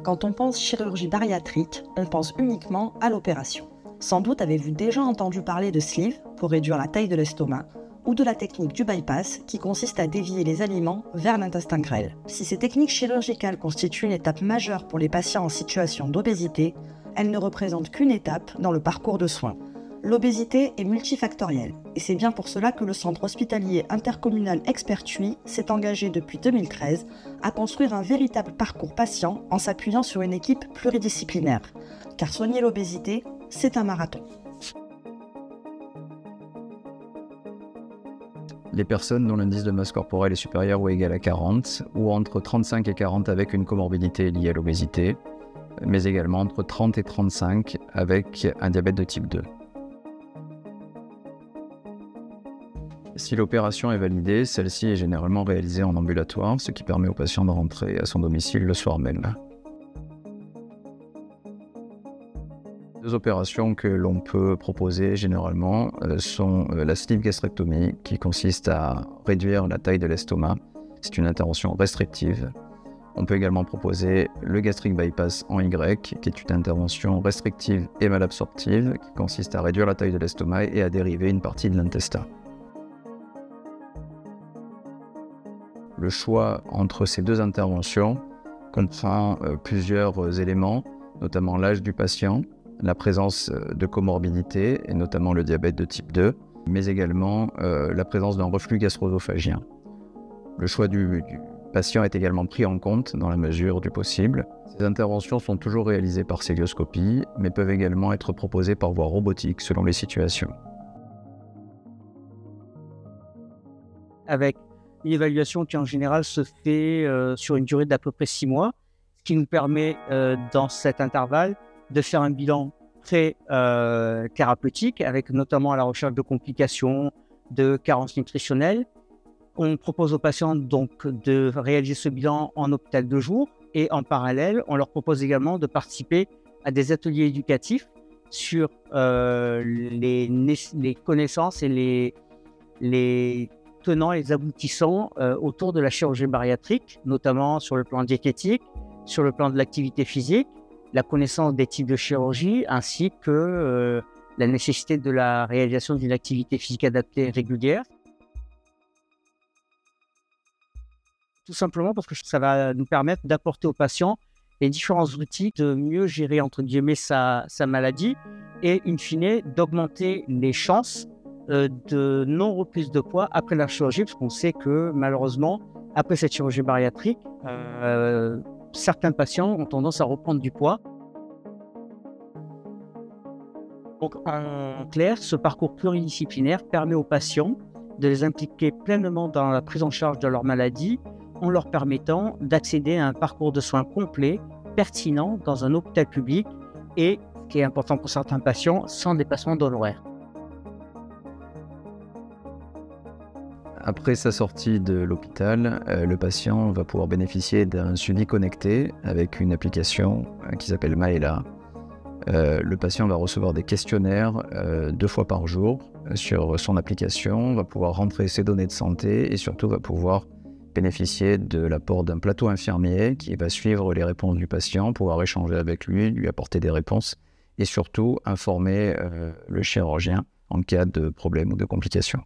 Quand on pense chirurgie bariatrique, on pense uniquement à l'opération. Sans doute avez-vous déjà entendu parler de sleeve pour réduire la taille de l'estomac, ou de la technique du bypass qui consiste à dévier les aliments vers l'intestin grêle. Si ces techniques chirurgicales constituent une étape majeure pour les patients en situation d'obésité, elles ne représentent qu'une étape dans le parcours de soins. L'obésité est multifactorielle, et c'est bien pour cela que le centre hospitalier intercommunal Expertui s'est engagé depuis 2013 à construire un véritable parcours patient en s'appuyant sur une équipe pluridisciplinaire. Car soigner l'obésité, c'est un marathon. Les personnes dont l'indice de masse corporelle est supérieur ou égal à 40, ou entre 35 et 40 avec une comorbidité liée à l'obésité, mais également entre 30 et 35 avec un diabète de type 2. Si l'opération est validée, celle-ci est généralement réalisée en ambulatoire, ce qui permet au patient de rentrer à son domicile le soir même. Deux opérations que l'on peut proposer généralement sont la sleeve gastrectomie, qui consiste à réduire la taille de l'estomac. C'est une intervention restrictive. On peut également proposer le gastric bypass en Y, qui est une intervention restrictive et malabsorptive, qui consiste à réduire la taille de l'estomac et à dériver une partie de l'intestin. Le choix entre ces deux interventions comprend plusieurs éléments, notamment l'âge du patient, la présence de comorbidités, et notamment le diabète de type 2, mais également la présence d'un reflux gastro-œsophagien. Le choix du patient est également pris en compte dans la mesure du possible. Ces interventions sont toujours réalisées par célioscopie, mais peuvent également être proposées par voie robotique selon les situations. Avec une évaluation qui en général se fait sur une durée d'à peu près 6 mois, ce qui nous permet dans cet intervalle de faire un bilan très thérapeutique, avec notamment la recherche de complications, de carences nutritionnelles. On propose aux patients donc de réaliser ce bilan en hôpital de jour, et en parallèle, on leur propose également de participer à des ateliers éducatifs sur les connaissances et les tenants et les aboutissants autour de la chirurgie bariatrique, notamment sur le plan diététique, sur le plan de l'activité physique, la connaissance des types de chirurgie, ainsi que la nécessité de la réalisation d'une activité physique adaptée régulière. Tout simplement parce que ça va nous permettre d'apporter aux patients les différents outils de mieux gérer, entre guillemets, sa maladie et, in fine, d'augmenter les chances de non-reprise de poids après la chirurgie, parce qu'on sait que, malheureusement, après cette chirurgie bariatrique, certains patients ont tendance à reprendre du poids. Donc, en clair, ce parcours pluridisciplinaire permet aux patients de les impliquer pleinement dans la prise en charge de leur maladie, en leur permettant d'accéder à un parcours de soins complet, pertinent dans un hôpital public et, ce qui est important pour certains patients, sans dépassement d'honoraires. Après sa sortie de l'hôpital, le patient va pouvoir bénéficier d'un suivi connecté avec une application qui s'appelle Maela. Le patient va recevoir des questionnaires 2 fois par jour sur son application, va pouvoir rentrer ses données de santé et surtout va pouvoir bénéficier de l'apport d'un plateau infirmier qui va suivre les réponses du patient, pouvoir échanger avec lui, lui apporter des réponses et surtout informer le chirurgien en cas de problème ou de complications.